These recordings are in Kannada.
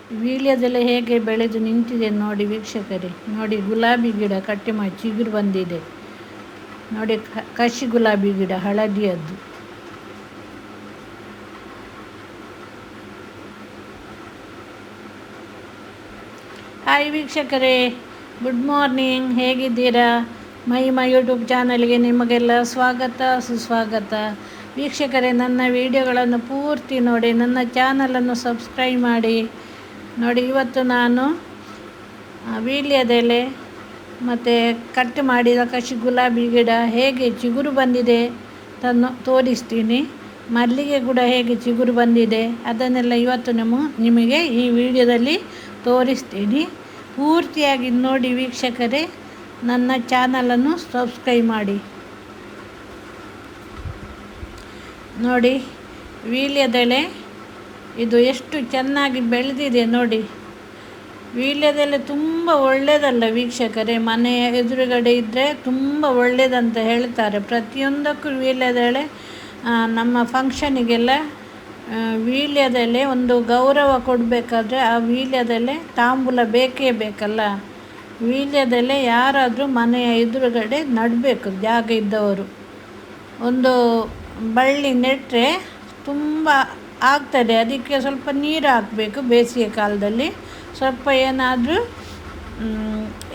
ವೀಳ್ಯದೆಲೆ ಹೇಗೆ ಬೆಳೆದು ನಿಂತಿದೆ ನೋಡಿ ವೀಕ್ಷಕರೇ. ನೋಡಿ ಗುಲಾಬಿ ಗಿಡ ಕಟ್ಟಿ ಮಾಡಿ ಚಿಗುರು ಬಂದಿದೆ ನೋಡಿ. ಕಸಿ ಗುಲಾಬಿ ಗಿಡ ಹಳದಿಯದ್ದು. ಹಾಯ್ ವೀಕ್ಷಕರೇ, ಗುಡ್ ಮಾರ್ನಿಂಗ್. ಹೇಗಿದ್ದೀರಾ? ಮಹಿಮಾ ಯೂಟ್ಯೂಬ್ ಚಾನಲ್ಗೆ ನಿಮಗೆಲ್ಲ ಸ್ವಾಗತ ಸುಸ್ವಾಗತ. ವೀಕ್ಷಕರೇ, ನನ್ನ ವಿಡಿಯೋಗಳನ್ನು ಪೂರ್ತಿ ನೋಡಿ, ನನ್ನ ಚಾನಲನ್ನು ಸಬ್ಸ್ಕ್ರೈಬ್ ಮಾಡಿ ನೋಡಿ. ಇವತ್ತು ನಾನು ವೀಳ್ಯದೆಲೆ ಮತ್ತು ಕಟ್ ಮಾಡಿದ ಕಸಿ ಗುಲಾಬಿ ಗಿಡ ಹೇಗೆ ಚಿಗುರು ಬಂದಿದೆ ತೋರಿಸ್ತೀನಿ. ಮಲ್ಲಿಗೆ ಕೂಡ ಹೇಗೆ ಚಿಗುರು ಬಂದಿದೆ ಅದನ್ನೆಲ್ಲ ಇವತ್ತು ನಿಮಗೆ ಈ ವಿಡಿಯೋದಲ್ಲಿ ತೋರಿಸ್ತೀನಿ. ಪೂರ್ತಿಯಾಗಿ ನೋಡಿ ವೀಕ್ಷಕರೇ. ನನ್ನ ಚಾನಲನ್ನು ಸಬ್ಸ್ಕ್ರೈಬ್ ಮಾಡಿ ನೋಡಿ. ವೀಳ್ಯದೆಲೆ ಇದು ಎಷ್ಟು ಚೆನ್ನಾಗಿ ಬೆಳೆದಿದೆ ನೋಡಿ. ವೀಳ್ಯದೆಲೆ ತುಂಬ ಒಳ್ಳೆಯದಲ್ಲ ವೀಕ್ಷಕರೇ, ಮನೆಯ ಎದುರುಗಡೆ ಇದ್ದರೆ ತುಂಬ ಒಳ್ಳೆಯದಂತ ಹೇಳ್ತಾರೆ. ಪ್ರತಿಯೊಂದಕ್ಕೂ ವೀಳ್ಯದೆಲೆ, ನಮ್ಮ ಫಂಕ್ಷನಿಗೆಲ್ಲ ವೀಳ್ಯದೆಲೆ ಒಂದು ಗೌರವ ಕೊಡಬೇಕಾದ್ರೆ ಆ ವೀಳ್ಯದೆಲೆ ತಾಂಬೂಲ ಬೇಕೇ ಬೇಕಲ್ಲ. ವೀಳ್ಯದೆಲೆ ಯಾರಾದರೂ ಮನೆಯ ಎದುರುಗಡೆ ನೆಡಬೇಕು, ಜಾಗ ಇದ್ದವರು. ಒಂದು ಬಳ್ಳಿ ನೆಟ್ಟರೆ ತುಂಬ ಆಗ್ತದೆ. ಅದಕ್ಕೆ ಸ್ವಲ್ಪ ನೀರು ಹಾಕಬೇಕು. ಬೇಸಿಗೆ ಕಾಲದಲ್ಲಿ ಸ್ವಲ್ಪ ಏನಾದರೂ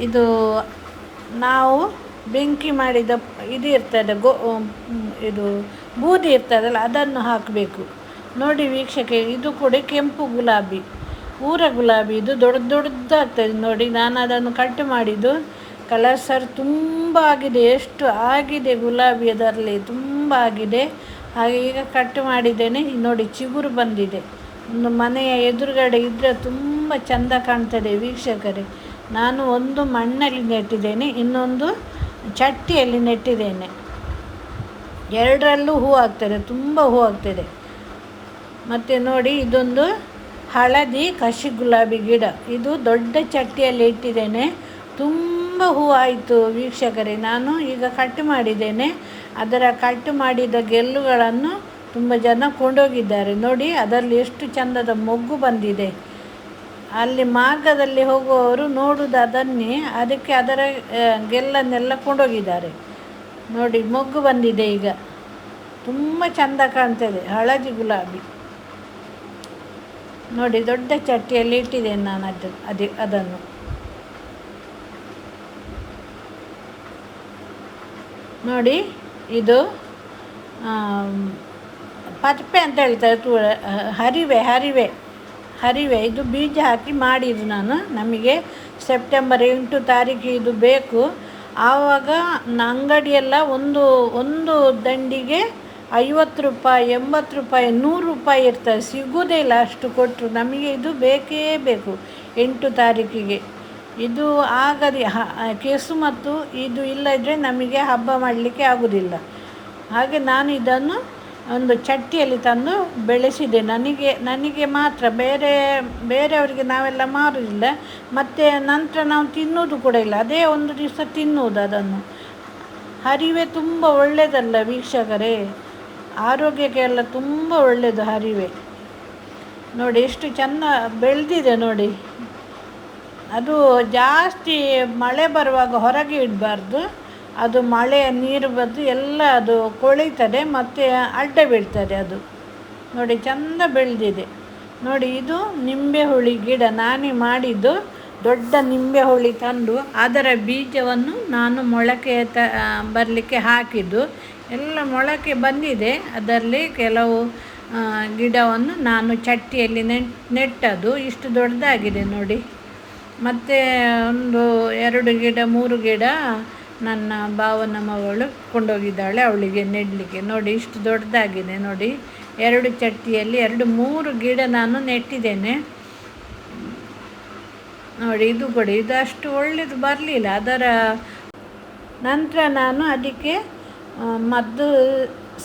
ಇದು ನಾವು ಬೆಂಕಿ ಮಾಡಿದ ಇದು ಇರ್ತದೆ, ಇದು ಬೂದಿ ಇರ್ತದಲ್ಲ, ಅದನ್ನು ಹಾಕಬೇಕು ನೋಡಿ ವೀಕ್ಷಕ. ಇದು ಕೂಡ ಕೆಂಪು ಗುಲಾಬಿ, ಊರ ಗುಲಾಬಿ. ಇದು ದೊಡ್ಡದಾಗ್ತದೆ ನೋಡಿ. ನಾನು ಅದನ್ನು ಕಟ್ ಮಾಡಿದ್ದು ಕಲರ್ ತುಂಬ ಆಗಿದೆ. ಎಷ್ಟು ಆಗಿದೆ ಗುಲಾಬಿ ಅದರಲ್ಲಿ, ತುಂಬ ಆಗಿದೆ. ಹಾಗೆ ಈಗ ಕಟ್ ಮಾಡಿದ್ದೇನೆ ನೋಡಿ. ಚಿಗುರು ಬಂದಿದೆ. ಒಂದು ಮನೆಯ ಎದುರುಗಡೆ ಇದ್ದರೆ ತುಂಬ ಚೆಂದ ಕಾಣ್ತದೆ ವೀಕ್ಷಕರೇ. ನಾನು ಒಂದು ಮಣ್ಣಲ್ಲಿ ನೆಟ್ಟಿದ್ದೇನೆ, ಇನ್ನೊಂದು ಚಟ್ಟಿಯಲ್ಲಿ ನೆಟ್ಟಿದ್ದೇನೆ. ಎರಡರಲ್ಲೂ ಹೂ ಆಗ್ತದೆ, ತುಂಬ ಹೂ ಆಗ್ತದೆ. ಮತ್ತು ನೋಡಿ, ಇದೊಂದು ಹಳದಿ ಕಸಿ ಗುಲಾಬಿ ಗಿಡ. ಇದು ದೊಡ್ಡ ಚಟ್ಟಿಯಲ್ಲಿ ಇಟ್ಟಿದ್ದೇನೆ. ತುಂಬ ಹೂ ಆಯಿತು ವೀಕ್ಷಕರೇ. ನಾನು ಈಗ ಕಟ್ ಮಾಡಿದ್ದೇನೆ. ಅದರ ಕಟ್ ಮಾಡಿದ ಗೆಲ್ಲುಗಳನ್ನು ತುಂಬ ಜನ ಕೊಂಡೋಗಿದ್ದಾರೆ ನೋಡಿ. ಅದರಲ್ಲಿ ಎಷ್ಟು ಚಂದದ ಮೊಗ್ಗು ಬಂದಿದೆ. ಅಲ್ಲಿ ಮಾರ್ಗದಲ್ಲಿ ಹೋಗುವವರು ನೋಡುವುದು ಅದನ್ನೇ, ಅದಕ್ಕೆ ಅದರ ಗೆಲ್ಲನ್ನೆಲ್ಲ ಕೊಂಡೋಗಿದ್ದಾರೆ ನೋಡಿ. ಮೊಗ್ಗು ಬಂದಿದೆ ಈಗ, ತುಂಬ ಚೆಂದ ಕಾಣ್ತದೆ. ಹಳದಿ ಗುಲಾಬಿ ನೋಡಿ. ದೊಡ್ಡ ಚಟ್ಟಿಯಲ್ಲಿ ಇಟ್ಟಿದ್ದೇನೆ ನಾನು ಅದನ್ನು ನೋಡಿ. ಇದು ಪತ್ಪೆ ಅಂತ ಹೇಳ್ತಾರೆ, ಹರಿವೆ. ಇದು ಬೀಜ ಹಾಕಿ ಮಾಡಿದ್ದು ನಾನು. ನಮಗೆ ಸೆಪ್ಟೆಂಬರ್ 8 ತಾರೀಕು ಇದು ಬೇಕು. ಆವಾಗ ಅಂಗಡಿಯೆಲ್ಲ ಒಂದು ದಂಡಿಗೆ 50 ರೂಪಾಯಿ, 80 ರೂಪಾಯಿ, 100 ರೂಪಾಯಿ ಇರ್ತದೆ. ಸಿಗೋದೇ ಇಲ್ಲ ಅಷ್ಟು ಕೊಟ್ಟರು. ನಮಗೆ ಇದು ಬೇಕೇ ಬೇಕು 8 ತಾರೀಕಿಗೆ. ಇದು ಆಗದೆ ಕೆಸು ಮತ್ತು ಇದು ಇಲ್ಲದ್ರೆ ನಮಗೆ ಹಬ್ಬ ಮಾಡಲಿಕ್ಕೆ ಆಗೋದಿಲ್ಲ. ಹಾಗೆ ನಾನು ಇದನ್ನು ಒಂದು ಚಟ್ಟಿಯಲ್ಲಿ ತಂದು ಬೆಳೆಸಿದೆ. ನನಗೆ ಮಾತ್ರ, ಬೇರೆಯವರಿಗೆ ನಾವೆಲ್ಲ ಮಾರುವುದಿಲ್ಲ. ಮತ್ತು ನಂತರ ನಾವು ತಿನ್ನೋದು ಕೂಡ ಇಲ್ಲ. ಅದೇ ಒಂದು ದಿವಸ ತಿನ್ನುವುದು ಅದನ್ನು. ಹರಿವೆ ತುಂಬ ಒಳ್ಳೆಯದಲ್ಲ ವೀಕ್ಷಕರೇ, ಆರೋಗ್ಯಕ್ಕೆ ಎಲ್ಲ ತುಂಬ ಒಳ್ಳೆಯದು ಹರಿವೆ. ನೋಡಿ ಎಷ್ಟು ಚೆಂದ ಬೆಳೆದಿದೆ ನೋಡಿ. ಅದು ಜಾಸ್ತಿ ಮಳೆ ಬರುವಾಗ ಹೊರಗೆ ಇಡಬಾರ್ದು. ಅದು ಮಳೆಯ ನೀರು ಬಂದು ಎಲ್ಲ ಅದು ಕೊಳೀತದೆ ಮತ್ತು ಅಡ್ಡ ಬೀಳ್ತದೆ ಅದು ನೋಡಿ. ಚೆಂದ ಬೆಳೆದಿದೆ ನೋಡಿ. ಇದು ನಿಂಬೆ ಹುಳಿ ಗಿಡ ನಾನೇ ಮಾಡಿದ್ದು. ದೊಡ್ಡ ನಿಂಬೆ ಹುಳಿ ತಂದು ಅದರ ಬೀಜವನ್ನು ನಾನು ಮೊಳಕೆ ಬರಲಿಕ್ಕೆ ಹಾಕಿದ್ದು. ಎಲ್ಲ ಮೊಳಕೆ ಬಂದಿದೆ. ಅದರಲ್ಲಿ ಕೆಲವು ಗಿಡವನ್ನು ನಾನು ಚಟ್ಟಿಯಲ್ಲಿ ನೆಟ್ಟದು. ಇಷ್ಟು ದೊಡ್ಡದಾಗಿದೆ ನೋಡಿ. ಮತ್ತು ಒಂದು 2 ಗಿಡ 3 ಗಿಡ ನನ್ನ ಭಾವನ ಮಗಳು ಕೊಂಡೋಗಿದ್ದಾಳೆ ಅವಳಿಗೆ ನೆಡಲಿಕ್ಕೆ ನೋಡಿ. ಇಷ್ಟು ದೊಡ್ಡದಾಗಿದೆ ನೋಡಿ. 2 ಚಟ್ಟಿಯಲ್ಲಿ 2-3 ಗಿಡ ನಾನು ನೆಟ್ಟಿದ್ದೇನೆ ನೋಡಿ. ಇದು ಕೂಡ ಇದು ಅಷ್ಟು ಒಳ್ಳೆಯದು ಬರಲಿಲ್ಲ. ಅದರ ನಂತರ ನಾನು ಅದಕ್ಕೆ ಮದ್ದು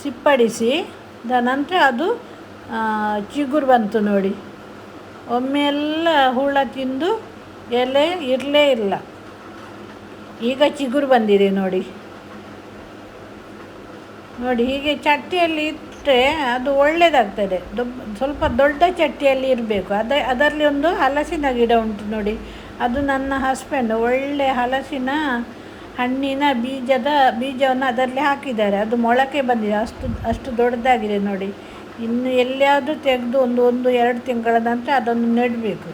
ಸಿಂಪಡಿಸಿ ನಂತರ ಅದು ಚಿಗುರು ಬಂತು ನೋಡಿ. ಒಮ್ಮೆ ಎಲ್ಲ ಹುಳ ತಿಂದು ಎಲೆ ಇರಲೇ ಇಲ್ಲ. ಈಗ ಚಿಗುರು ಬಂದಿದೆ ನೋಡಿ. ಹೀಗೆ ಚಟ್ಟಿಯಲ್ಲಿ ಇಟ್ಟರೆ ಅದು ಒಳ್ಳೆಯದಾಗ್ತದೆ. ಸ್ವಲ್ಪ ದೊಡ್ಡ ಚಟ್ಟಿಯಲ್ಲಿ ಇರಬೇಕು. ಅದರಲ್ಲಿ ಒಂದು ಹಲಸಿನ ಗಿಡ ಉಂಟು ನೋಡಿ, ಅದು ನನ್ನ ಹಸ್ಬೆಂಡ್ ಒಳ್ಳೆ ಹಲಸಿನ ಹಣ್ಣಿನ ಬೀಜವನ್ನು ಅದರಲ್ಲಿ ಹಾಕಿದ್ದಾರೆ. ಅದು ಮೊಳಕೆ ಬಂದಿದೆ, ಅಷ್ಟು ದೊಡ್ಡದಾಗಿದೆ ನೋಡಿ. ಇನ್ನು ಎಲ್ಲಿಯಾದರೂ ತೆಗೆದು ಒಂದು 2 ತಿಂಗಳ ನಂತರ ಅದನ್ನು ನೆಡಬೇಕು.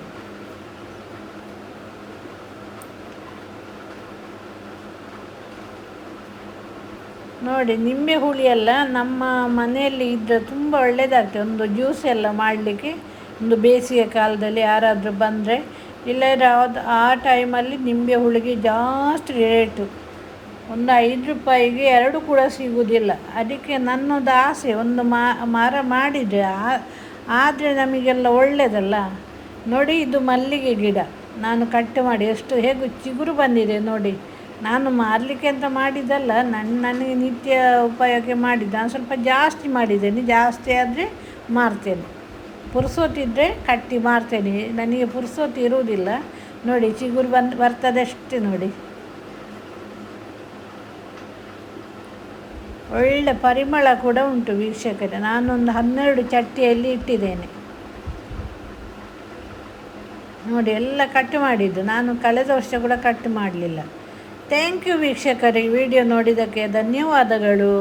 ನೋಡಿ, ನಿಂಬೆ ಹುಳಿಯೆಲ್ಲ ನಮ್ಮ ಮನೆಯಲ್ಲಿ ಇದ್ದರೆ ತುಂಬ ಒಳ್ಳೆಯದಾಗ್ತದೆ. ಒಂದು ಜ್ಯೂಸ್ ಎಲ್ಲ ಮಾಡಲಿಕ್ಕೆ, ಒಂದು ಬೇಸಿಗೆ ಕಾಲದಲ್ಲಿ ಯಾರಾದರೂ ಬಂದರೆ, ಇಲ್ಲದ್ರೆ ಆ ಟೈಮಲ್ಲಿ ನಿಂಬೆ ಹುಳಿಗೆ ಜಾಸ್ತಿ ರೇಟು. ಒಂದು 5 ರೂಪಾಯಿಗೆ 2 ಕೂಡ ಸಿಗುವುದಿಲ್ಲ. ಅದಕ್ಕೆ ನನ್ನದು ಆಸೆ, ಒಂದು ಮರ ಮಾಡಿದರೆ ಆದರೆ ನಮಗೆಲ್ಲ ಒಳ್ಳೆಯದಲ್ಲ. ನೋಡಿ, ಇದು ಮಲ್ಲಿಗೆ ಗಿಡ ನಾನು ಕಟ್ ಮಾಡಿ ಹೇಗೆ ಚಿಗುರು ಬಂದಿದೆ ನೋಡಿ. ನಾನು ಮಾರಲಿಕ್ಕೆ ಅಂತ ಮಾಡಿದ್ದಲ್ಲ, ನನಗೆ ನಿತ್ಯ ಉಪಯೋಗಕ್ಕೆ ಮಾಡಿದ್ದು. ನಾನು ಸ್ವಲ್ಪ ಜಾಸ್ತಿ ಮಾಡಿದ್ದೇನೆ, ಜಾಸ್ತಿ ಆದರೆ ಮಾರ್ತೇನೆ. ಪುರ್ಸೊತ್ತಿದ್ದರೆ ಕಟ್ಟಿ ಮಾರ್ತೇನೆ, ನನಗೆ ಪುರ್ಸೊತ್ತು ಇರುವುದಿಲ್ಲ. ನೋಡಿ, ಚಿಗುರು ಬರ್ತದೆ ಅಷ್ಟೇ ನೋಡಿ. ಒಳ್ಳೆ ಪರಿಮಳ ಕೂಡ ಉಂಟು ವೀಕ್ಷಕರೇ. ನಾನೊಂದು 12 ಚಟ್ಟಿಯಲ್ಲಿ ಇಟ್ಟಿದ್ದೇನೆ ನೋಡಿ. ಎಲ್ಲ ಕಟ್ ಮಾಡಿದ್ದು ನಾನು, ಕಳೆದ ವರ್ಷ ಕೂಡ ಕಟ್ ಮಾಡಲಿಲ್ಲ. ಥ್ಯಾಂಕ್ ಯು ವೀಕ್ಷಕರೇ, ವಿಡಿಯೋ ನೋಡಿದ್ದಕ್ಕೆ ಧನ್ಯವಾದಗಳು.